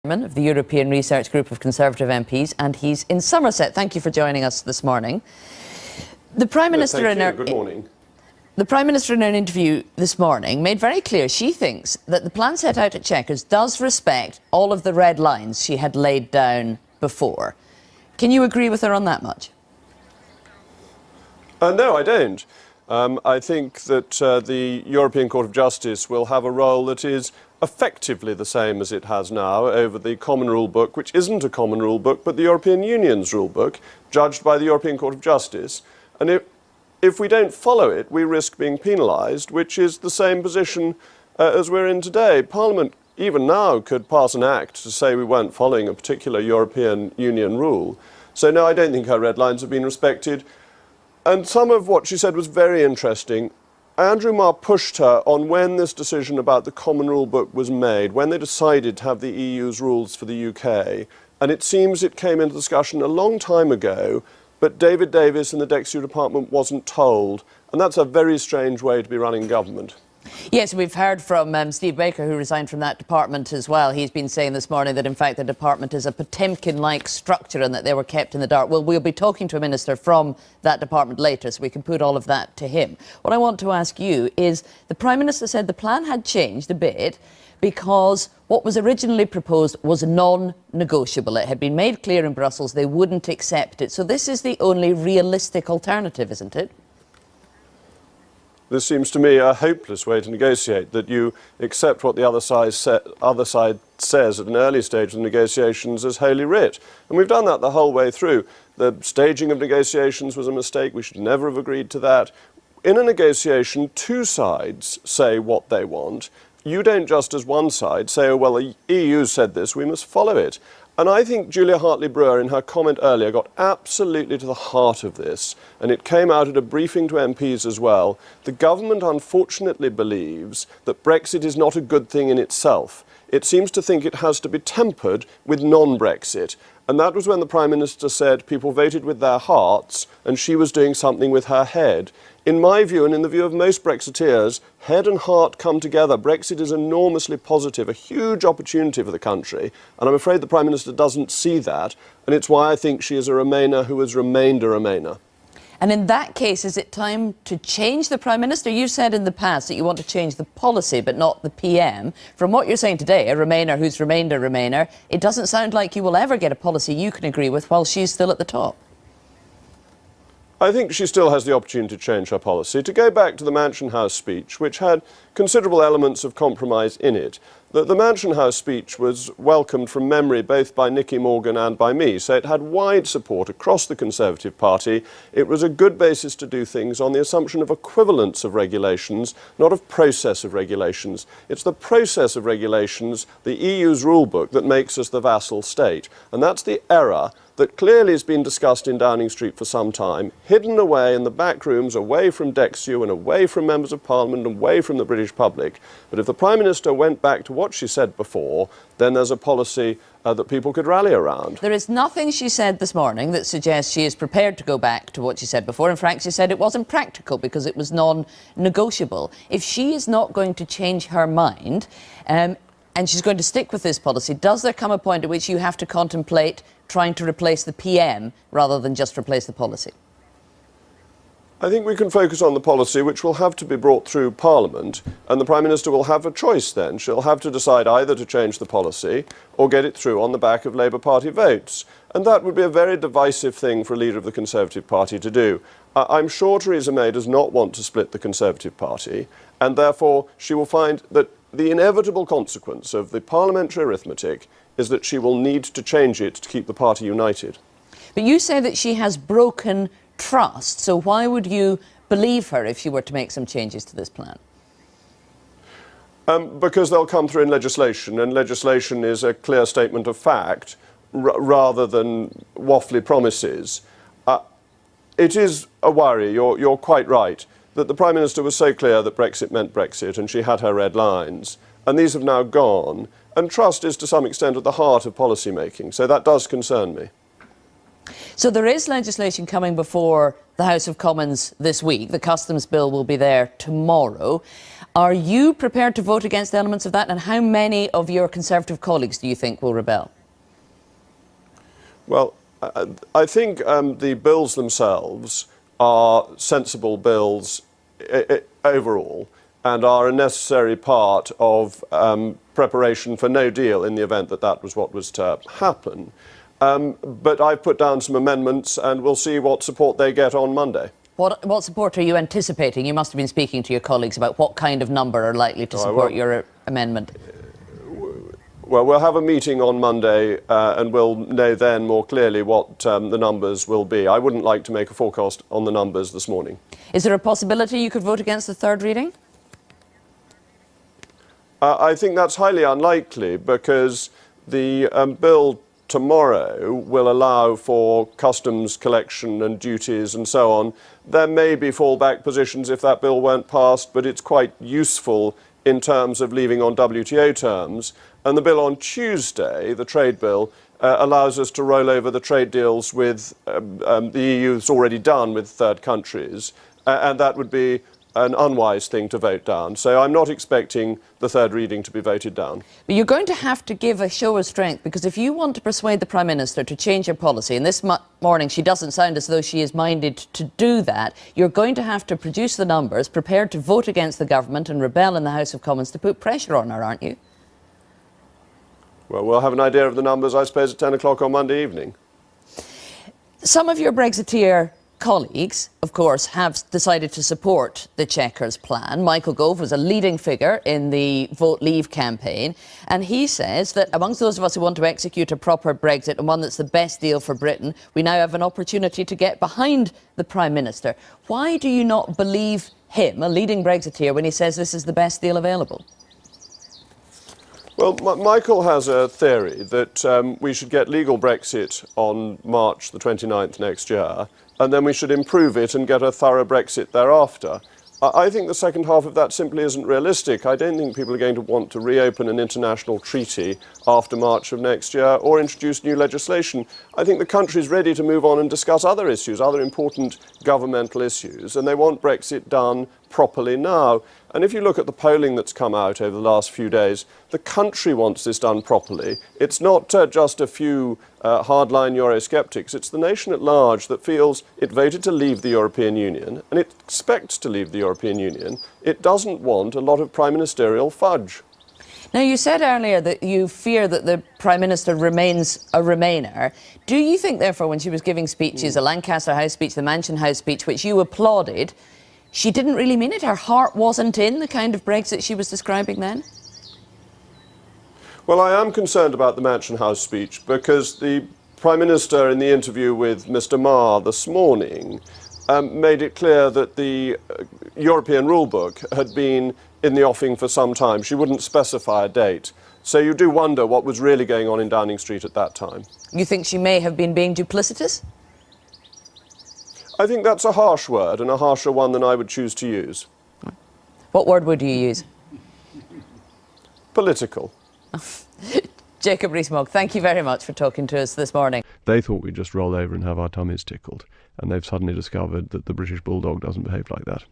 Of the European Research Group of Conservative MPs, and he's in Somerset. Thank you for joining us this morning. The Prime Minister Good morning. The Prime Minister in an interview this morning made very clear she thinks that the plan set out at Chequers does respect all of the red lines she had laid down before. Can you agree with her on that much? No, I don't. I think that the European Court of Justice will have a role that is effectively the same as it has now over the Common Rule Book, which isn't a Common Rule Book, but the European Union's Rule Book, judged by the European Court of Justice. And if we don't follow it, we risk being penalised, which is the same position as we're in today. Parliament, even now, could pass an act to say we weren't following a particular European Union rule. So no, I don't think her red lines have been respected. And some of what she said was very interesting. Andrew Marr pushed her on when this decision about the Common Rule Book was made, when they decided to have the EU's rules for the UK. And it seems it came into discussion a long time ago, but David Davis in the DExEU department wasn't told. And that's a very strange way to be running government. Yes, we've heard from Steve Baker, who resigned from that department as well. He's been saying this morning that, in fact, the department is a Potemkin-like structure and that they were kept in the dark. Well, we'll be talking to a minister from that department later, so we can put all of that to him. What I want to ask you is, the Prime Minister said the plan had changed a bit because what was originally proposed was non-negotiable. It had been made clear in Brussels they wouldn't accept it. So this is the only realistic alternative, isn't it? This seems to me a hopeless way to negotiate, that you accept what the other side says at an early stage of the negotiations as holy writ. And we've done that the whole way through. The staging of negotiations was a mistake. We should never have agreed to that. In a negotiation, two sides say what they want. You don't just as one side say, oh, well, the EU said this, we must follow it. And I think Julia Hartley-Brewer, in her comment earlier, got absolutely to the heart of this, and it came out at a briefing to MPs as well. The government unfortunately believes that Brexit is not a good thing in itself. It seems to think it has to be tempered with non-Brexit. And that was when the Prime Minister said people voted with their hearts and she was doing something with her head. In my view, and in the view of most Brexiteers, head and heart come together. Brexit is enormously positive, a huge opportunity for the country. And I'm afraid the Prime Minister doesn't see that. And it's why I think she is a Remainer who has remained a Remainer. And in that case, is it time to change the Prime Minister? You said in the past that you want to change the policy, but not the PM. From what you're saying today, a Remainer who's remained a Remainer, it doesn't sound like you will ever get a policy you can agree with while she's still at the top. I think she still has the opportunity to change her policy. To go back to the Mansion House speech, which had considerable elements of compromise in it, the Mansion House speech was welcomed from memory both by Nicky Morgan and by me, so it had wide support across the Conservative Party. It was a good basis to do things on the assumption of equivalence of regulations, not of process of regulations. It's the process of regulations, the EU's rule book, that makes us the vassal state. And that's the error that clearly has been discussed in Downing Street for some time, hidden away in the back rooms, away from DExEU and away from members of Parliament and away from the British public. But if the Prime Minister went back to what she said before, then there's a policy that people could rally around. There is nothing she said this morning that suggests she is prepared to go back to what she said before. In fact, she said it wasn't practical because it was non-negotiable. If she is not going to change her mind, and she's going to stick with this policy, does there come a point at which you have to contemplate trying to replace the PM rather than just replace the policy? I think we can focus on the policy, which will have to be brought through Parliament, and the Prime Minister will have a choice then. She'll have to decide either to change the policy or get it through on the back of Labour Party votes. And that would be a very divisive thing for a leader of the Conservative Party to do. I'm sure Theresa May does not want to split the Conservative Party, and therefore she will find that the inevitable consequence of the parliamentary arithmetic is that she will need to change it to keep the party united. But you say that she has broken trust, so why would you believe her if she were to make some changes to this plan? Because they'll come through in legislation, and legislation is a clear statement of fact rather than waffly promises. It is a worry, you're quite right, that the Prime Minister was so clear that Brexit meant Brexit and she had her red lines, and these have now gone, and trust is to some extent at the heart of policy making, so that does concern me. So there is legislation coming before the House of Commons this week. The customs bill will be there tomorrow. Are you prepared to vote against elements of that? And how many of your Conservative colleagues do you think will rebel? Well, I think the bills themselves are sensible bills overall and are a necessary part of preparation for no deal in the event that that was what was to happen. But I've put down some amendments and we'll see what support they get on Monday. What support are you anticipating? You must have been speaking to your colleagues about what kind of number are likely to support your amendment. Well, we'll have a meeting on Monday and we'll know then more clearly what the numbers will be. I wouldn't like to make a forecast on the numbers this morning. Is there a possibility you could vote against the third reading? I think that's highly unlikely because the bill tomorrow will allow for customs collection and duties and so on. There may be fallback positions if that bill weren't passed, but it's quite useful in terms of leaving on WTO terms. And the bill on Tuesday, the trade bill, allows us to roll over the trade deals with the EU's already done with third countries, and that would be an unwise thing to vote down. So I'm not expecting the third reading to be voted down. But you're going to have to give a show of strength, because if you want to persuade the Prime Minister to change her policy, and this morning she doesn't sound as though she is minded to do that, you're going to have to produce the numbers, prepared to vote against the government and rebel in the House of Commons to put pressure on her, aren't you? Well, we'll have an idea of the numbers, I suppose, at 10 o'clock on Monday evening. Some of your Brexiteer colleagues, of course, have decided to support the Chequers plan. Michael Gove was a leading figure in the Vote Leave campaign, and he says that amongst those of us who want to execute a proper Brexit and one that's the best deal for Britain, we now have an opportunity to get behind the Prime Minister. Why do you not believe him, a leading Brexiteer, when he says this is the best deal available? Well, Michael has a theory that we should get legal Brexit on March the 29th next year, and then we should improve it and get a thorough Brexit thereafter. I think the second half of that simply isn't realistic. I don't think people are going to want to reopen an international treaty after March of next year or introduce new legislation. I think the country's ready to move on and discuss other issues, other important governmental issues, and they want Brexit done properly now. And if you look at the polling that's come out over the last few days, the country wants this done properly. It's not just a few hardline Eurosceptics. It's the nation at large that feels it voted to leave the European Union and it expects to leave the European Union. It doesn't want a lot of prime ministerial fudge. Now, you said earlier that you fear that the Prime Minister remains a Remainer. Do you think, therefore, when she was giving speeches, the Lancaster House speech, the Mansion House speech, which you applauded, she didn't really mean it? Her heart wasn't in the kind of Brexit she was describing then? Well, I am concerned about the Mansion House speech because the Prime Minister, in the interview with Mr. Marr this morning, made it clear that the European rulebook had been in the offing for some time. She wouldn't specify a date. So you do wonder what was really going on in Downing Street at that time. You think she may have been being duplicitous? I think that's a harsh word, and a harsher one than I would choose to use. What word would you use? Political. Jacob Rees-Mogg, thank you very much for talking to us this morning. They thought we'd just roll over and have our tummies tickled, and they've suddenly discovered that the British bulldog doesn't behave like that.